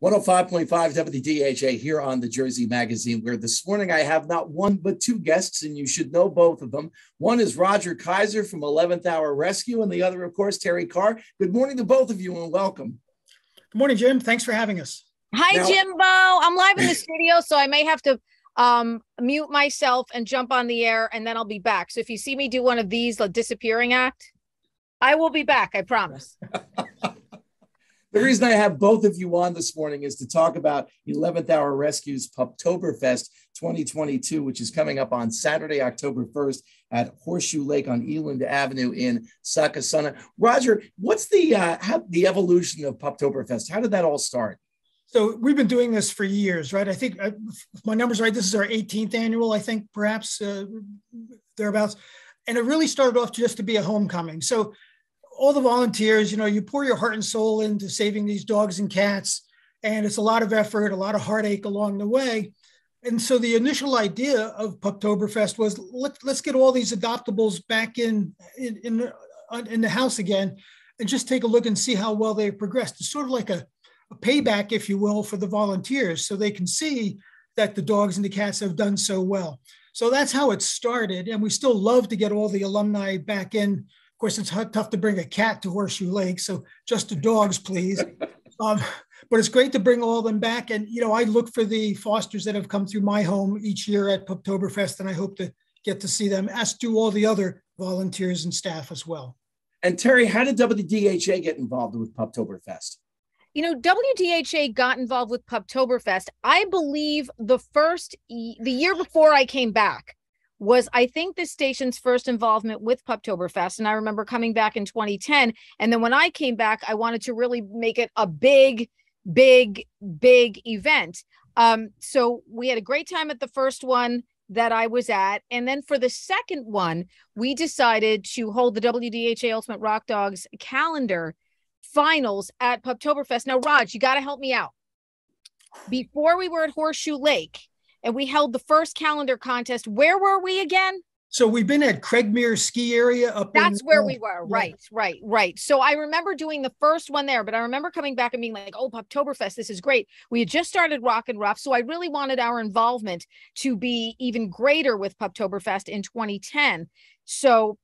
105.5 WDHA here on the Jersey Magazine, where this morning I have not one but two guests, and you should know both of them. One is Roger Kaiser from 11th Hour Rescue, and the other, of course, Terrie Carr. Good morning to both of you, and welcome. Good morning, Jim. Thanks for having us. Hi, Jimbo. I'm live in the studio, so I may have to mute myself and jump on the air, and then I'll be back. So if you see me do one of these, like disappearing act, I will be back, I promise. The reason I have both of you on this morning is to talk about 11th Hour Rescue's Puptoberfest 2022, which is coming up on Saturday, October 1st at Horseshoe Lake on Eland Avenue in Succasunna. Roger, what's the evolution of Puptoberfest? How did that all start? So we've been doing this for years, right? I think, if my numbers are right, this is our 18th annual, I think, perhaps thereabouts. And it really started off just to be a homecoming. So all the volunteers, you pour your heart and soul into saving these dogs and cats, and it's a lot of effort, a lot of heartache along the way. And so the initial idea of Puptoberfest was let's get all these adoptables back in the house again, and just take a look and see how well they've progressed. It's sort of like a payback, if you will, for the volunteers, so they can see that the dogs and the cats have done so well. So that's how it started, and we still love to get all the alumni back in. Of course, it's tough to bring a cat to Horseshoe Lake, so just the dogs, please. But it's great to bring all of them back. And, I look for the fosters that have come through my home each year at Puptoberfest, and I hope to get to see them, as do all the other volunteers and staff as well. And Terrie, how did WDHA get involved with Puptoberfest? WDHA got involved with Puptoberfest, I believe the year before I came back was, I think, the station's first involvement with Puptoberfest. And I remember coming back in 2010. And then when I came back, I wanted to really make it a big event. So we had a great time at the first one that I was at. And then for the second one, we decided to hold the WDHA Ultimate Rock Dogs calendar finals at Puptoberfest. Now, Raj, you got to help me out. Before we were at Horseshoe Lake, and we held the first calendar contest. Where were we again? So we've been at Craigmere ski area up. That's where we were. Right. So I remember doing the first one there, but I remember coming back and being like, oh, Puptoberfest, this is great. We had just started Rock and Rough. So I really wanted our involvement to be even greater with Puptoberfest in 2010. So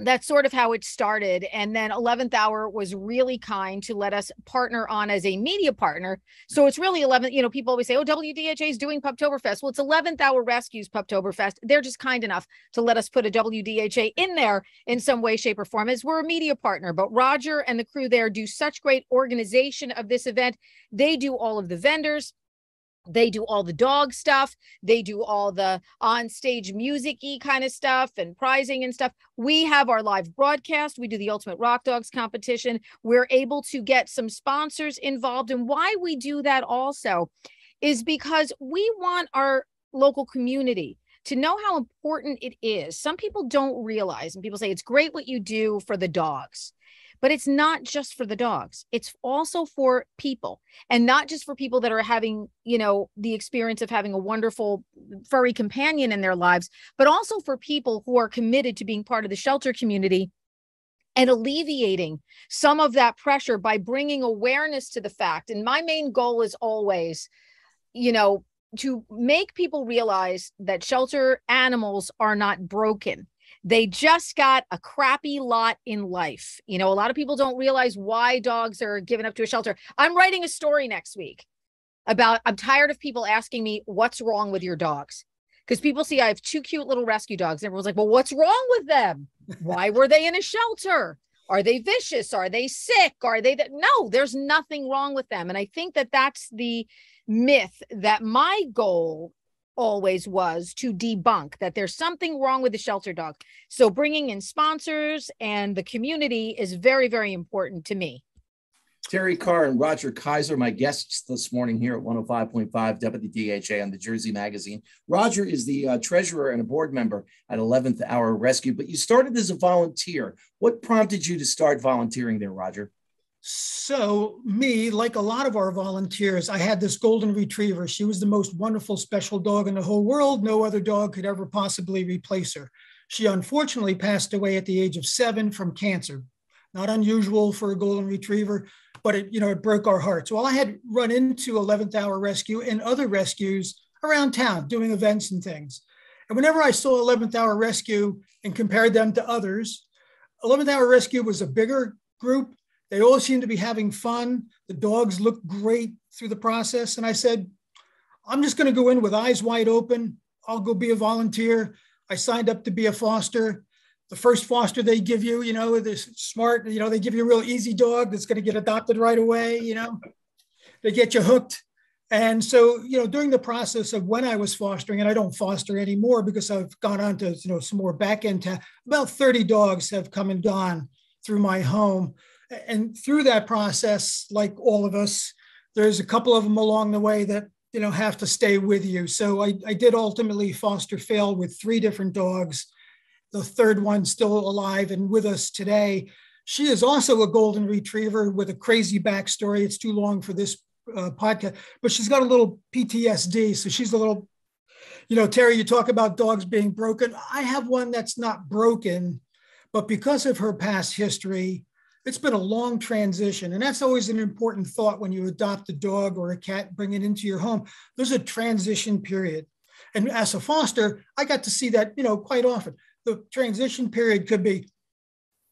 that's sort of how it started. And then 11th Hour was really kind to let us partner on as a media partner. So it's really 11th, people always say, oh, WDHA is doing Puptoberfest. Well, it's 11th Hour Rescue's Puptoberfest. They're just kind enough to let us put a WDHA in there in some way, shape, or form, as we're a media partner. But Roger and the crew there do such great organization of this event. They do all of the vendors. They do all the dog stuff. They do all the on-stage music-y kind of stuff and prizing and stuff. We have our live broadcast. We do the Ultimate Rock Dogs competition. We're able to get some sponsors involved. And why we do that also is because we want our local community to know how important it is. Some people don't realize, and people say it's great what you do for the dogs. But it's not just for the dogs. It's also for people, and not just for people that are having, the experience of having a wonderful furry companion in their lives, but also for people who are committed to being part of the shelter community and alleviating some of that pressure by bringing awareness to the fact. And my main goal is always, to make people realize that shelter animals are not broken. They just got a crappy lot in life. A lot of people don't realize why dogs are given up to a shelter. I'm writing a story next week about, I'm tired of people asking me, what's wrong with your dogs? Because people see I have two cute little rescue dogs. And everyone's like, well, what's wrong with them? Why were they in a shelter? Are they vicious? Are they sick? Are they that? No, there's nothing wrong with them. And I think that that's the myth that my goal always was to debunk, that there's something wrong with the shelter dog. So bringing in sponsors and the community is very, very important to me. Terrie Carr and Roger Kaiser, my guests this morning here at 105.5 WDHA on the Jersey Magazine. Roger is the treasurer and a board member at 11th Hour Rescue, but you started as a volunteer. What prompted you to start volunteering there, Roger? So me, like a lot of our volunteers, I had this golden retriever. She was the most wonderful, special dog in the whole world. No other dog could ever possibly replace her. She unfortunately passed away at the age of 7 from cancer. not unusual for a golden retriever, but it broke our hearts. Well, I had run into 11th Hour Rescue and other rescues around town doing events and things. And whenever I saw 11th Hour Rescue and compared them to others, 11th Hour Rescue was a bigger group. They all seemed to be having fun. The dogs looked great through the process. And I said, I'm just going to go in with eyes wide open. I'll go be a volunteer. I signed up to be a foster. The first foster they give you, they're smart, they give you a real easy dog that's going to get adopted right away, they get you hooked. And so, during the process of when I was fostering, and I don't foster anymore because I've gone on to, some more back end, about 30 dogs have come and gone through my home. And through that process, like all of us, there's a couple of them along the way that, have to stay with you. So I did ultimately foster fail with 3 different dogs. The third one still alive and with us today. She is also a golden retriever with a crazy backstory. It's too long for this podcast, but she's got a little PTSD. So she's a little, Terry, you talk about dogs being broken. I have one that's not broken, but because of her past history, it's been a long transition. And that's always an important thought when you adopt a dog or a cat, bring it into your home. There's a transition period. And as a foster, I got to see that, quite often. The transition period could be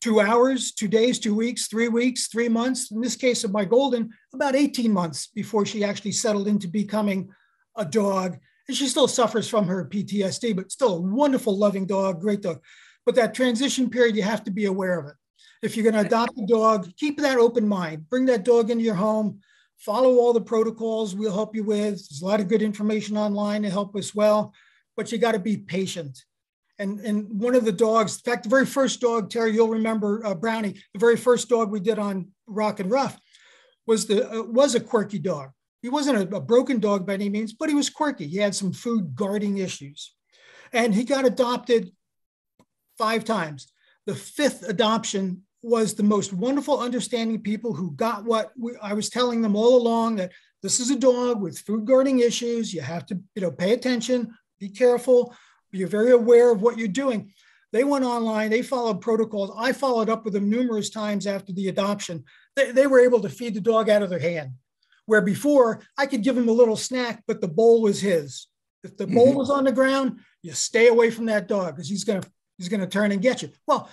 2 hours, 2 days, 2 weeks, 3 weeks, 3 months. In this case of my golden, about 18 months before she actually settled into becoming a dog. And she still suffers from her PTSD, but still a wonderful, loving dog, great dog. But that transition period, you have to be aware of it. If you're going to adopt a dog, keep that open mind. Bring that dog into your home. Follow all the protocols we'll help you with. There's a lot of good information online to help as well, but you got to be patient. And one of the dogs, in fact, the very first dog, Terry, you'll remember Brownie, the very first dog we did on Rock and Rough was a quirky dog. He wasn't a broken dog by any means, but he was quirky. He had some food guarding issues. And he got adopted 5 times. The 5th adoption was the most wonderful, understanding people who got what I was telling them all along, that this is a dog with food guarding issues. You have to, pay attention, be careful. You're very aware of what you're doing. They went online, they followed protocols. I followed up with them numerous times after the adoption. They were able to feed the dog out of their hand, where before I could give him a little snack, but the bowl was his. If the bowl was on the ground, you stay away from that dog because he's going to turn and get you. Well,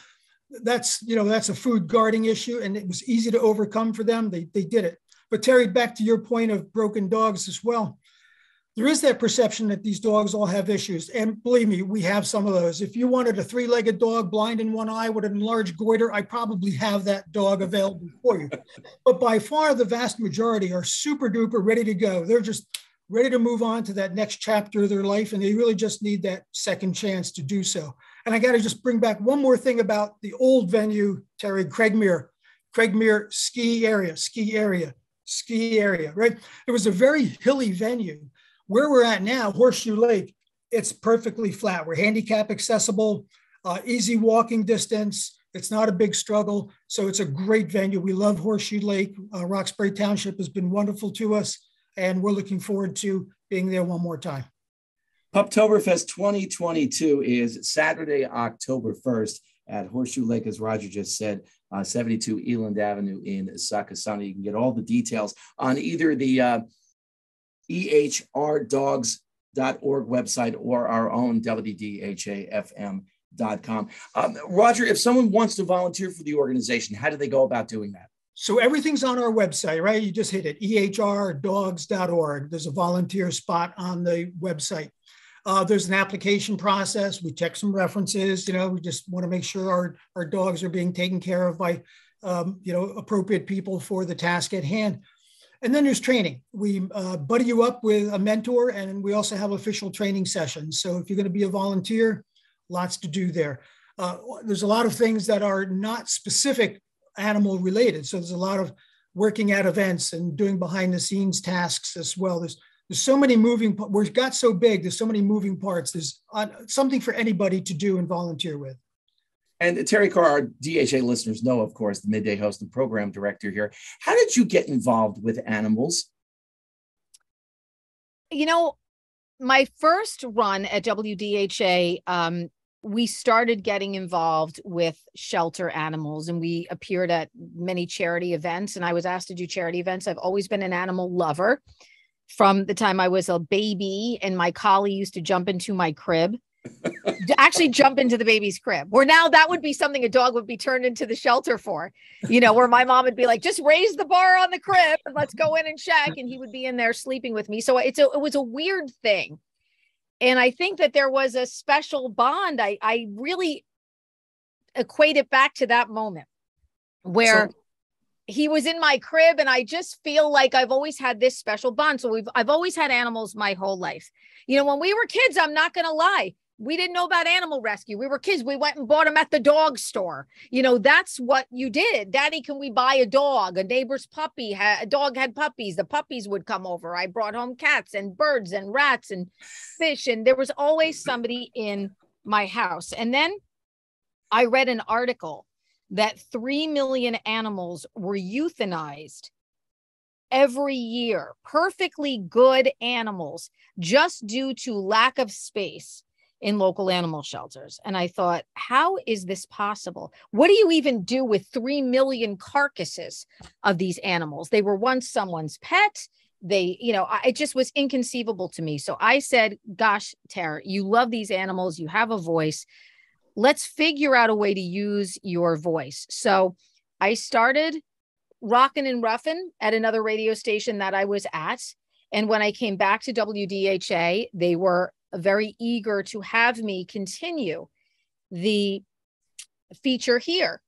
that's a food guarding issue, and it was easy to overcome for them. They did it. But Terry, back to your point of broken dogs as well. There is that perception that these dogs all have issues. And believe me, we have some of those. If you wanted a 3-legged dog, blind in one eye with an enlarged goiter, I probably have that dog available for you. But by far, the vast majority are super duper ready to go. They're just ready to move on to that next chapter of their life. And they really just need that second chance to do so. And I got to just bring back one more thing about the old venue, Terry, Craigmere ski area, right? It was a very hilly venue. Where we're at now, Horseshoe Lake, it's perfectly flat. We're handicap accessible, easy walking distance. It's not a big struggle. So it's a great venue. We love Horseshoe Lake. Roxbury Township has been wonderful to us, and we're looking forward to being there one more time. Puptoberfest 2022 is Saturday, October 1st at Horseshoe Lake, as Roger just said, 72 Eland Avenue in Succasunna. You can get all the details on either the ehrdogs.org website or our own WDHA-FM.com. Roger, if someone wants to volunteer for the organization, how do they go about doing that? So everything's on our website, right? You just hit it, ehrdogs.org. There's a volunteer spot on the website. There's an application process. We check some references. We just want to make sure our dogs are being taken care of by, appropriate people for the task at hand. And then there's training. We buddy you up with a mentor, and we also have official training sessions. So if you're going to be a volunteer, lots to do there. There's a lot of things that are not specific animal related. So there's a lot of working at events and doing behind the scenes tasks as well. There's so many moving, we got so big, there's so many moving parts. There's something for anybody to do and volunteer with. And Terrie Carr, our DHA listeners know, of course, the midday host and program director here. How did you get involved with animals? My first run at WDHA, we started getting involved with shelter animals, and we appeared at many charity events. And I was asked to do charity events. I've always been an animal lover from the time I was a baby, and my collie used to jump into my crib, to actually jump into the baby's crib, where now that would be something a dog would be turned into the shelter for, where my mom would be like, just raise the bar on the crib and let's go in and check. And he would be in there sleeping with me. So it was a weird thing. And I think that there was a special bond. I really equate it back to that moment where he was in my crib, and I just feel like I've always had this special bond. So I've always had animals my whole life. When we were kids, I'm not going to lie, we didn't know about animal rescue. We were kids. We went and bought them at the dog store. That's what you did. Daddy, can we buy a dog? A neighbor's puppy, a dog had puppies. The puppies would come over. I brought home cats and birds and rats and fish. And there was always somebody in my house. And then I read an article that 3 million animals were euthanized every year, perfectly good animals, just due to lack of space in local animal shelters. And I thought, how is this possible? What do you even do with 3 million carcasses of these animals? They were once someone's pet. It just was inconceivable to me. So I said, gosh, Tara, you love these animals. You have a voice. Let's figure out a way to use your voice. So I started rocking and roughing at another radio station that I was at. And when I came back to WDHA, they were very eager to have me continue the feature here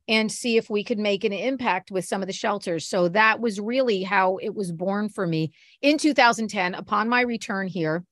and see if we could make an impact with some of the shelters. So that was really how it was born for me in 2010 upon my return here.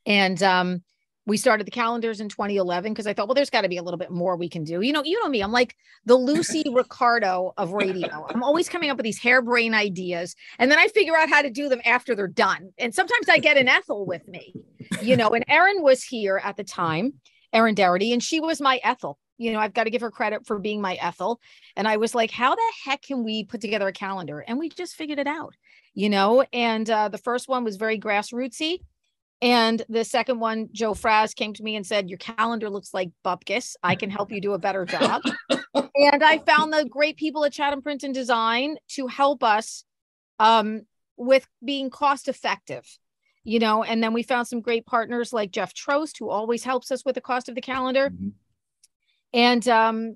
And we started the calendars in 2011 because I thought, well, there's got to be a little bit more we can do. You know me, I'm like the Lucy Ricardo of radio. I'm always coming up with these harebrained ideas, and then I figure out how to do them after they're done. And sometimes I get an Ethel with me, and Erin was here at the time, Erin Dougherty, and she was my Ethel. I've got to give her credit for being my Ethel. And I was like, how the heck can we put together a calendar? And we just figured it out, and the first one was very grassrootsy. And the second one, Joe Fraz came to me and said, your calendar looks like bupkis. I can help you do a better job. And I found the great people at Chatham Print and Design to help us with being cost effective, and then we found some great partners like Jeff Trost, who always helps us with the cost of the calendar. Mm-hmm. And,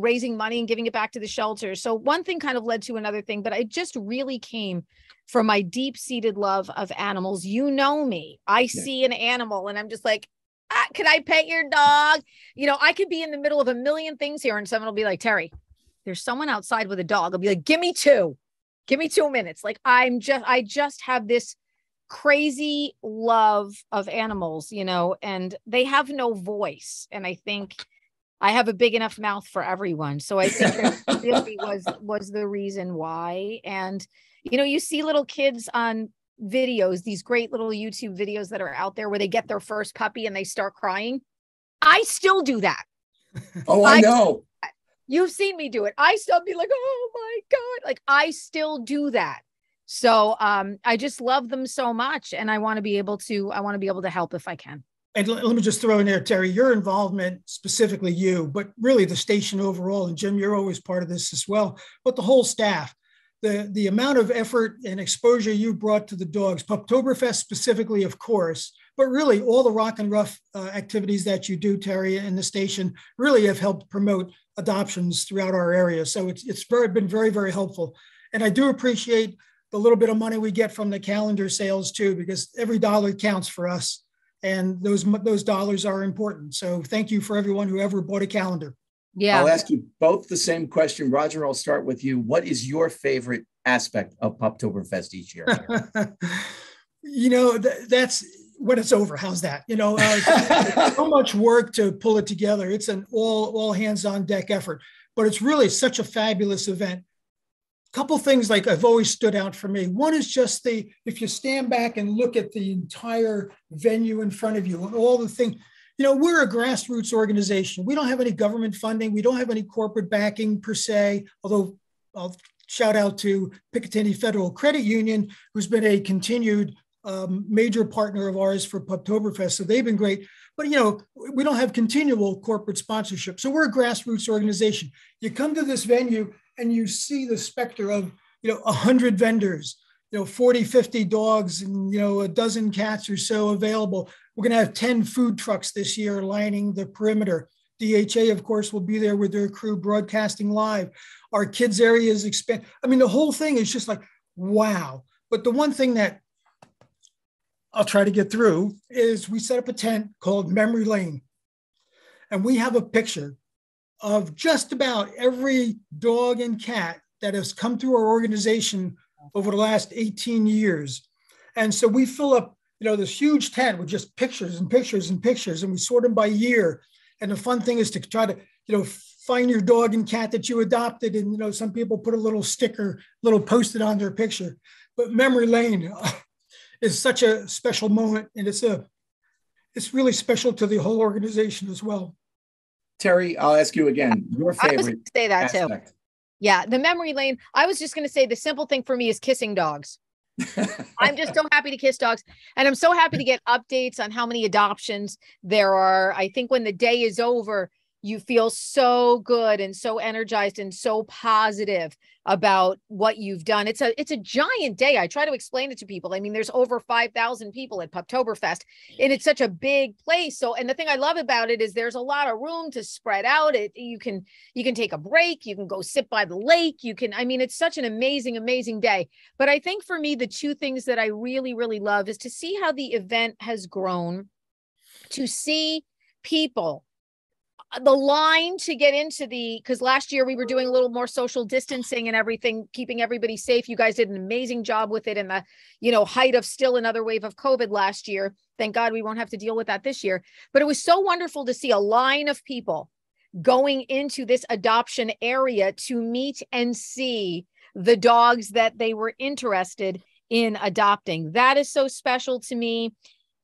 raising money and giving it back to the shelter. So one thing kind of led to another thing, but I just really came from my deep-seated love of animals. Me. I see an animal and I'm just like, can I pet your dog? I could be in the middle of a million things here and someone will be like, Terrie, there's someone outside with a dog. I'll be like, give me 2 minutes. Like I just have this crazy love of animals, and they have no voice. And I think I have a big enough mouth for everyone. So I think that really was the reason why. And, you see little kids on videos, these great little YouTube videos that are out there where they get their first puppy and they start crying. I still do that. Oh, I know. You've seen me do it. I still be like, oh my God. Like I still do that. So I just love them so much. And I want to be able to help if I can. And let me just throw in there, Terrie, your involvement, specifically you, but really the station overall, and Jim, you're always part of this as well, but the whole staff, the amount of effort and exposure you brought to the dogs, Puptoberfest specifically, of course, but really all the rock and rough activities that you do, Terrie, in the station really have helped promote adoptions throughout our area. So it's been very, very helpful. And I do appreciate the little bit of money we get from the calendar sales too, because every dollar counts for us. And those dollars are important. So thank you for everyone who ever bought a calendar. Yeah. I'll ask you both the same question. Roger, I'll start with you. What is your favorite aspect of Puptoberfest each year? That's when it's over. How's that? So much work to pull it together. It's an all hands on deck effort, but it's really such a fabulous event. Couple things like have always stood out for me. One is just if you stand back and look at the entire venue in front of you and all the things, we're a grassroots organization. We don't have any government funding. We don't have any corporate backing per se, although I'll shout out to Picatinny Federal Credit Union, who's been a continued major partner of ours for Puptoberfest. So they've been great. but you know, we don't have continual corporate sponsorship. So we're a grassroots organization. You come to this venue and you see the specter of, you know, 100 vendors, you know, 40, 50 dogs, and, you know, a dozen cats or so available. We're going to have 10 food trucks this year lining the perimeter. DHA, of course, will be there with their crew broadcasting live. Our kids area is expand. I mean, the whole thing is just like, wow. But the one thing that I'll try to get through is we set up a tent called Memory Lane. And we have a picture of just about every dog and cat that has come through our organization over the last 18 years. And so we fill up, you know, this huge tent with just pictures and pictures and pictures, and we sort them by year. And the fun thing is to try to, you know, find your dog and cat that you adopted. And, you know, some people put a little sticker, little post-it on their picture. But Memory Lane is such a special moment. And it's really special to the whole organization as well. Terrie, I'll ask you again, your favorite I was going to say that aspect. too. Yeah, the Memory Lane. I was just going to say the simple thing for me is kissing dogs. I'm just so happy to kiss dogs. And I'm so happy to get updates on how many adoptions there are. I think when the day is over, you feel so good and so energized and so positive about what you've done. It's a giant day. I try to explain it to people. I mean, there's over 5,000 people at Puptoberfest, and it's such a big place. So, and the thing I love about it is there's a lot of room to spread out. You can take a break. You can go sit by the lake. I mean, it's such an amazing, amazing day. But I think for me, the two things that I really, really love is to see how the event has grown, to see people, the line to get into because last year we were doing a little more social distancing and everything, keeping everybody safe. You guys did an amazing job with it in the, you know, height of still another wave of COVID last year. Thank God we won't have to deal with that this year. But it was so wonderful to see a line of people going into this adoption area to meet and see the dogs that they were interested in adopting. That is so special to me.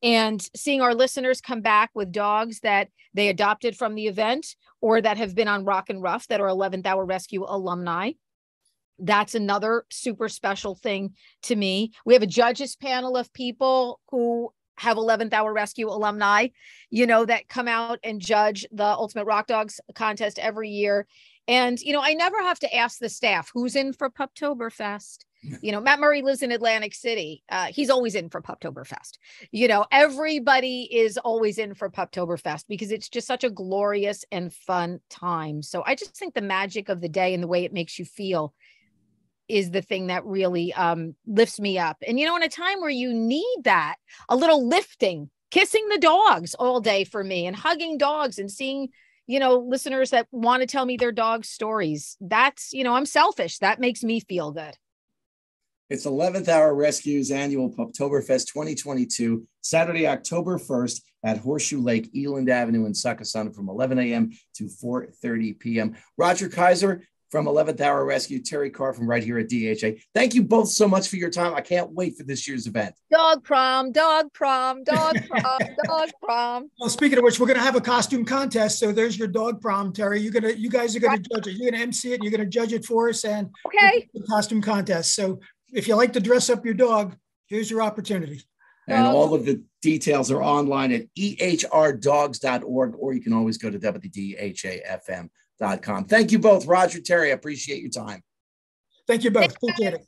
And seeing our listeners come back with dogs that they adopted from the event or that have been on Rock and Rough that are 11th Hour Rescue alumni. That's another super special thing to me. We have a judges panel of people who have 11th Hour Rescue alumni, you know, that come out and judge the Ultimate Rock Dogs contest every year. And, you know, I never have to ask the staff who's in for Puptoberfest. You know, Matt Murray lives in Atlantic City. He's always in for Puptoberfest. You know, everybody is always in for Puptoberfest because it's just such a glorious and fun time. So I just think the magic of the day and the way it makes you feel is the thing that really lifts me up. And, you know, in a time where you need that, a little lifting, kissing the dogs all day for me and hugging dogs and seeing, you know, listeners that want to tell me their dog stories. That's, you know, I'm selfish. That makes me feel good. It's 11th Hour Rescue's annual Puptoberfest 2022, Saturday, October 1st at Horseshoe Lake, Eland Avenue in Succasunna from 11 a.m. to 4:30 p.m. Roger Kaiser from 11th Hour Rescue, Terrie Carr from right here at DHA. Thank you both so much for your time. I can't wait for this year's event. Dog prom, dog prom, dog prom, dog prom. Well, speaking of which, we're going to have a costume contest. So there's your dog prom, Terrie. You guys are going to judge it. You're going to MC it. And you're going to judge it for us. And okay, the costume contest. So if you like to dress up your dog, here's your opportunity. And all of the details are online at ehrdogs.org, or you can always go to WDHAFM.com. Thank you both, Roger, Terrie. I appreciate your time. Thank you both. Appreciate it.